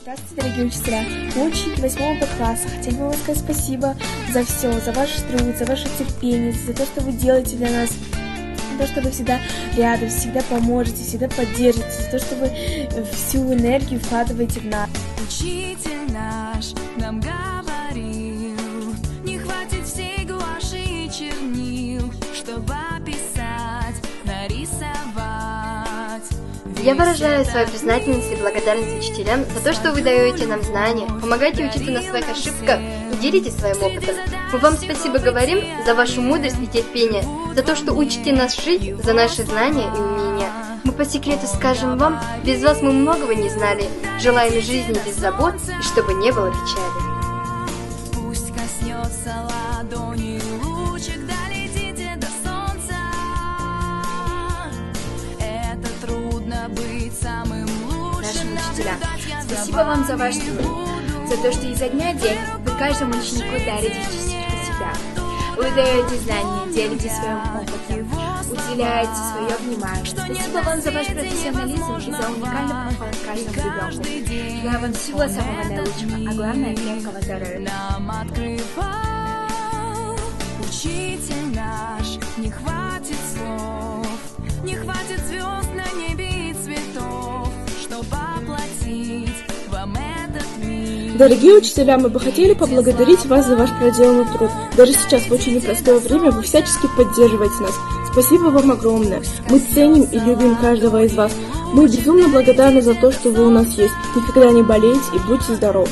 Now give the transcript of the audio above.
Здравствуйте, дорогие учителя! Мы ученики 8 класса. Хотели бы вам сказать спасибо за все, за ваш труд, за ваше терпение, за то, что вы делаете для нас, за то, что вы всегда рядом, всегда поможете, всегда поддержите, за то, что вы всю энергию вкладываете в нас. Учитель наш нам говорил, не хватит всей гуаши и чернил, чтобы описать, нарисовать. Я выражаю свою признательность и благодарность учителям за то, что вы даете нам знания, помогаете учиться на своих ошибках и делитесь своим опытом. Мы вам спасибо говорим за вашу мудрость и терпение, за то, что учите нас жить, за наши знания и умения. Мы по секрету скажем вам, без вас мы многого не знали. Желаем жизни без забот и чтобы не было печали. Пусть коснется ладони лучик, долетите до солнца. Это трудно быть самым лучшим. Наши учителя, спасибо вам за ваш труд, за то, что изо дня в день вы каждому ученику дарите частичку себя. Вы даете знания, делитесь своим опытом, уделяете свое внимание. Спасибо вам за ваш профессионализм и за уникальный подход к каждому ребенку. Желаю вам всего самого наилучшего, а главное, крепкого здоровья. Нам открывал учитель наш, не хватит слов, не хватит звезд на небе и цветов, чтобы оплатить вам этот мир. Дорогие учителя, мы бы хотели поблагодарить вас за ваш проделанный труд. Даже сейчас, в очень непростое время, вы всячески поддерживаете нас. Спасибо вам огромное. Мы ценим и любим каждого из вас. Мы безумно благодарны за то, что вы у нас есть. Никогда не болейте и будьте здоровы.